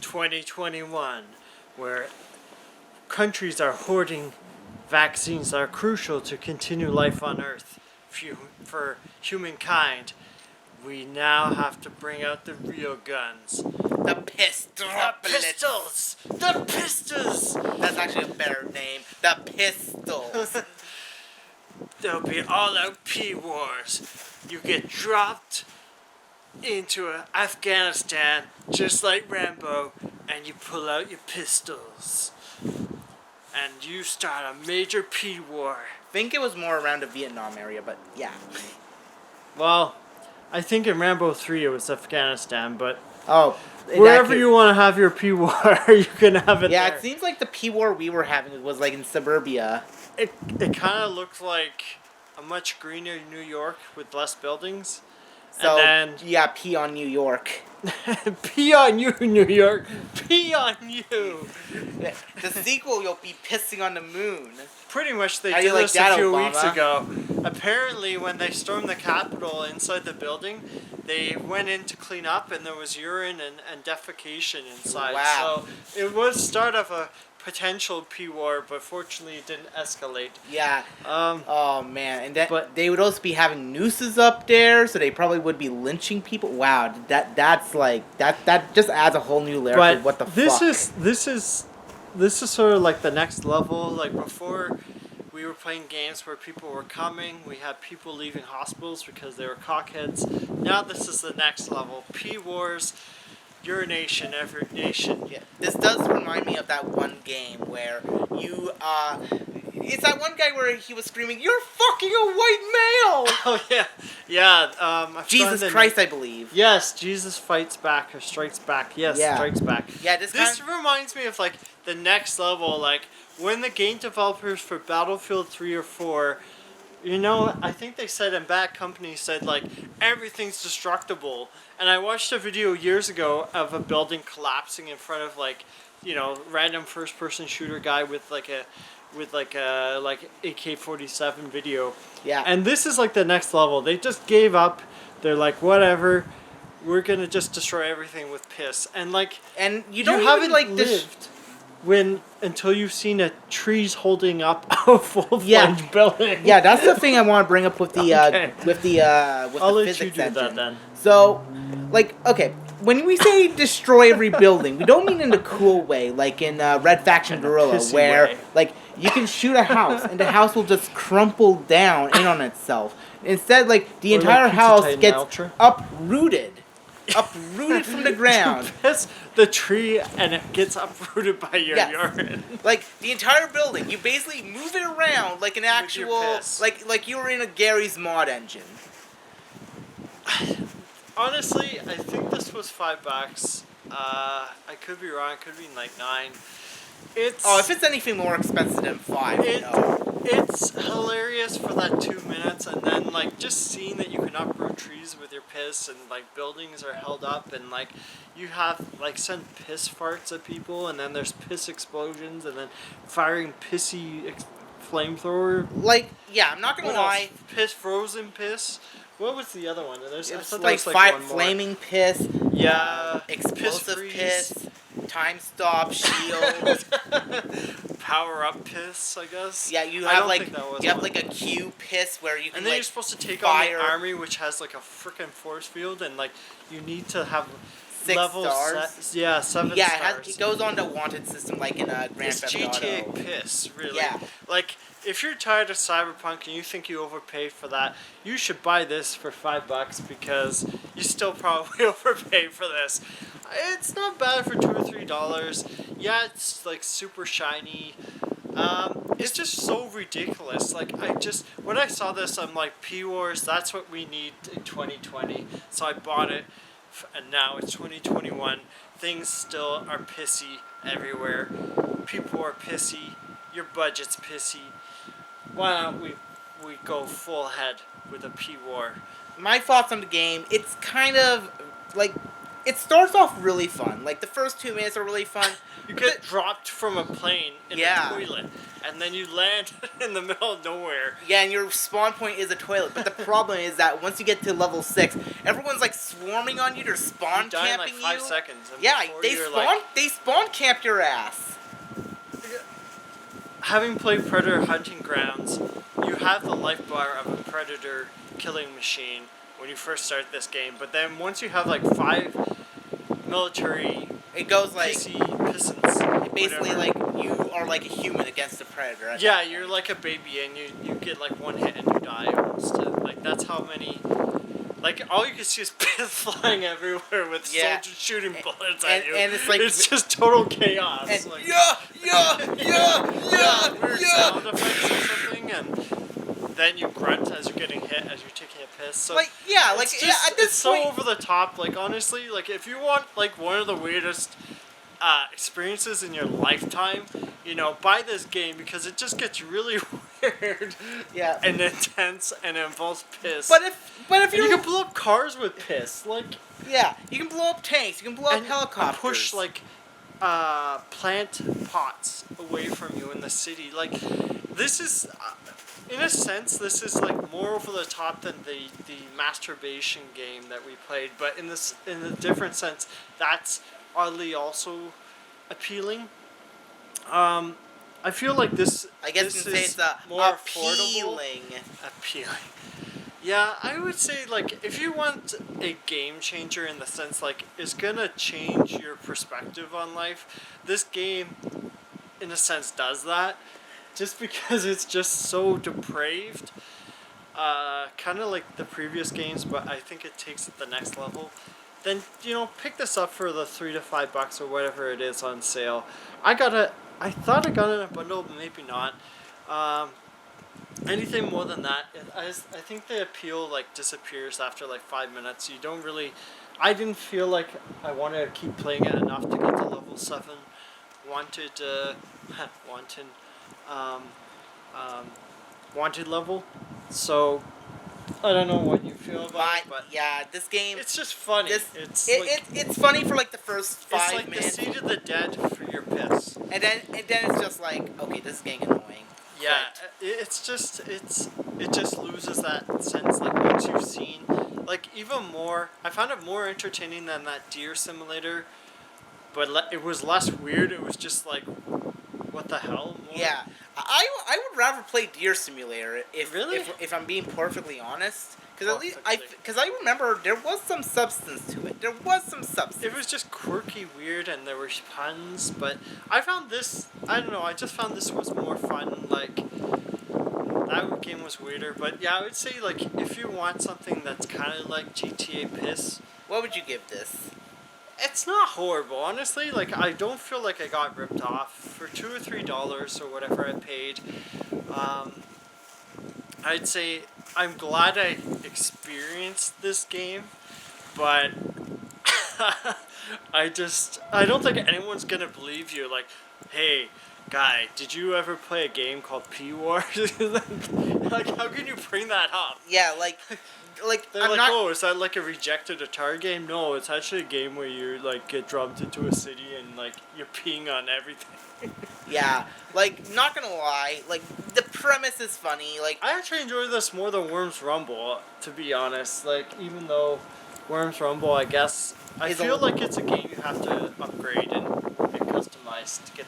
2021, where countries are hoarding vaccines that are crucial to continue life on Earth for humankind, we now have to bring out the real guns. The pistol. The pistols! The pistols! That's actually a better name. The pistols. There'll be all-out P-wars. You get dropped into Afghanistan, just like Rambo, and you pull out your pistols. And you start a major P-war. I think it was more around the Vietnam area, but yeah. Well, I think in Rambo 3 it was Afghanistan, but Oh, wherever you want to have your P-war, you can have it yeah, there. it seems like the P-war we were having was like in suburbia. It kind of looked like a much greener New York with less buildings. So, And yeah, P on New York. Pee on you, New York. Pee on you. The sequel, you'll be pissing on the moon. Pretty much they How do did you like this that, a few Obama? weeks ago. Apparently, when they stormed the Capitol inside the building, they went in to clean up and there was urine and defecation inside. Wow. So it was start of a potential P-war, but fortunately it didn't escalate. Yeah. Um, Oh man, and But- they would also be having nooses up there, so they probably would be lynching people. Wow, that's like that just adds a whole new layer but to what the this fuck. this is sort of like the next level. Like before, we were playing games where people were coming. We had people leaving hospitals because they were cockheads. Now this is the next level. P-wars, urination, every nation. Yeah, this does remind me of that one game where you it's that one guy where he was screaming, "You're fucking a white male!" Oh yeah. I've Jesus forgotten the Christ, name. I believe. Yes, Jesus fights back or strikes back. Yes, Yeah. strikes back. Yeah, This reminds me of like the next level, like when the game developers for Battlefield 3 or 4, you know, I think they said in Bad Company said like everything's destructible. And I watched a video years ago of a building collapsing in front of like, you know, random first person shooter guy with like a AK-47 video. Yeah. And this is like the next level. They just gave up. They're like, whatever. We're gonna just destroy everything with piss. And like, And you you don't haven't even like lived until you've seen a trees holding up a full-fledged Yeah. building. Yeah, that's the thing I want to bring up with the Okay. with the I'll let you physics do engine. that then. So, like, okay, when we say destroy every building, we don't mean in a cool way, like in Red Faction In a Guerrilla, pissy where way. like you can shoot a house and the house will just crumple down in on itself. Instead, like the Or like entire Pizza house Titan gets Ultra. uprooted from the ground. You piss the tree and it gets uprooted by your Yes. urine. Like the entire building, you basically move it around like an your actual, piss. like you were in a Gary's mod engine. Honestly, I think this was $5. I could be wrong. It could be like 9. It's Oh, if it's anything more expensive than 5, no. it's hilarious for that 2 minutes, and then like just seeing that you can uproot trees with your piss, and like buildings are held up, and like you have like send piss farts at people, and then there's piss explosions, and then firing pissy flamethrower. Like, yeah, I'm not gonna What lie. else? Piss, frozen piss. What was the other one? I It's thought like, there was, fi- one more. flaming piss, Yeah. explosive freeze. piss, time stop, shield. Power up piss, I guess. Yeah, you I have don't like think that was you have one. like a Q piss where you can And then like you're supposed to take fire on the army, which has like a freaking force field, and like you need to have 6 level stars. 7 Yeah, stars. it goes on to wanted system like in Grand It's Theft GTA Auto. piss, really. Yeah. Like, if you're tired of Cyberpunk and you think you overpaid for that, you should buy this for $5 because you still probably overpaid for this. It's not bad for $2 or $3. Yeah, it's like super shiny. It's just so ridiculous. Like, when I saw this, I'm like, P-Wars, that's what we need in 2020. So I bought it, and now it's 2021. Things still are pissy everywhere. People are pissy. Your budget's pissy. Why don't we go full head with a P-War? My thoughts on the game, it's kind of like it starts off really fun. Like the first 2 minutes are really fun. You get dropped from a plane in Yeah. a toilet, and then you land in the middle of nowhere. Yeah, and your spawn point is a toilet. But the problem is that once you get to level 6, everyone's like swarming on you. They're spawn You die in camping like 5 you. seconds. And Yeah, before they you're spawn. like, They spawn camp your ass. having played Predator Hunting Grounds, you have the life bar of a predator killing machine when you first start this game. But then once you have like 5 military It goes like pissants, basically whatever. like you are like a human against a predator. at Yeah, that you're point. like a baby, and you get like 1 hit and you die almost. Like that's how many. Like all you can see is piss flying everywhere with Yeah. soldiers shooting bullets and- at you. and it's like- it's just total chaos. And like, weird sound effects or something, and then you grunt as you're getting hit as you're taking a piss. So Like yeah, like it's yeah, just, at this it's point, so over the top. Like honestly, like if you want like one of the weirdest experiences in your lifetime, you know, buy this game because it just gets really weird yeah. and intense and it involves piss. But if and you're you can blow up cars with piss, like yeah, you can blow up tanks, you can blow up and helicopters. push like plant pots away from you in the city. Like this is. In a sense, this is like more over the top than the masturbation game that we played, but in a different sense, that's oddly also appealing. I feel like this. I guess this you can say is it's more affordable. appealing. Appealing. Yeah, I would say like if you want a game changer in the sense like it's gonna change your perspective on life, this game, in a sense, does that. Just because it's just so depraved, kind of like the previous games, but I think it takes it the next level. Then pick this up for the $3 to $5 or whatever it is on sale. I thought I got it in a bundle, but maybe not. Anything more than that, I think the appeal like disappears after like 5 minutes. You don't really. I didn't feel like I wanted to keep playing it enough to get to level 7. Wanted level. So I don't know what you feel about it, but yeah, this game. it's just funny. It's funny for like the first 5 it's like minutes, the seed of the dead for your piss. and then it's just like, okay, this is getting annoying. Yeah, it just loses that sense. Like once you've seen, like even more, I found it more entertaining than that deer simulator, but it was less weird. It was just like, what the hell? More. Yeah, I would rather play Deer Simulator Really? if I'm being perfectly honest. Because at least Perfectly. I remember there was some substance to it. There was some substance. It was just quirky, weird, and there were puns. But I found this. I don't know. I just found this was more fun. Like that game was weirder. But yeah, I would say like if you want something that's kind of like GTA Piss, What would you give this? it's not horrible. Honestly, like I don't feel like I got ripped off for $2 or $3 or whatever I paid. I'd say I'm glad I experienced this game, but I don't think anyone's gonna believe you. Like, hey, guy, did you ever play a game called P Wars? Like, how can you bring that up? Yeah, like They're I'm like, not. oh, is that like a rejected Atari game? No, it's actually a game where you like get dropped into a city and like you're peeing on everything. Yeah, like not gonna lie, like the premise is funny. Like I actually enjoy this more than Worms Rumble, to be honest. Like, even though Worms Rumble, I guess, I Is a- feel like it's a game you have to upgrade and customize to get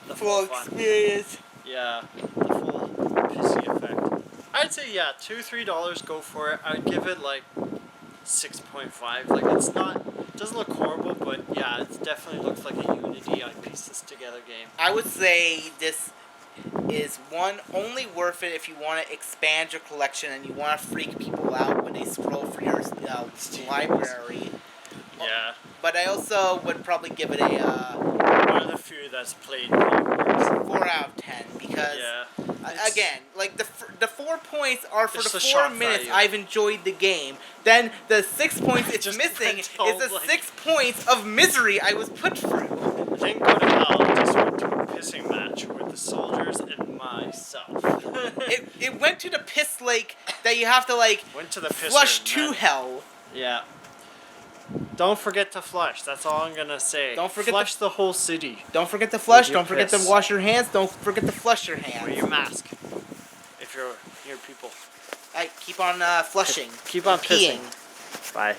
the full fun. experience. Yeah, the full pissy effect. I'd say yeah, $2-3, go for it. I'd give it like 6.5. Like it doesn't look horrible, but yeah, it definitely looks like a Unity I pieced this together game. I would say this is only worth it if you want to expand your collection and you want to freak people out when they scroll for your library. Yeah, But I also would probably give it a one of the few that's played P-Wars. 4 out of 10 because Yeah. again, like the 4 points are for It's the the 4 shock minutes value. I've enjoyed the game. Then the 6 points it's Just missing depends is how, the like- 6 points of misery I was put through. I didn't go to hell, I just went to a pissing match with the soldiers and myself. It went to the piss lake that you have to like Went to the pisser flush and to then- hell. Yeah. Don't forget to flush. That's all I'm gonna say. Don't forget flush the whole city. Don't forget to flush. With your Don't forget to piss. wash your hands. Don't forget to flush your hands. Wear your mask. If you're near people. Alright, keep on flushing. Keep on peeing. pissing. Bye.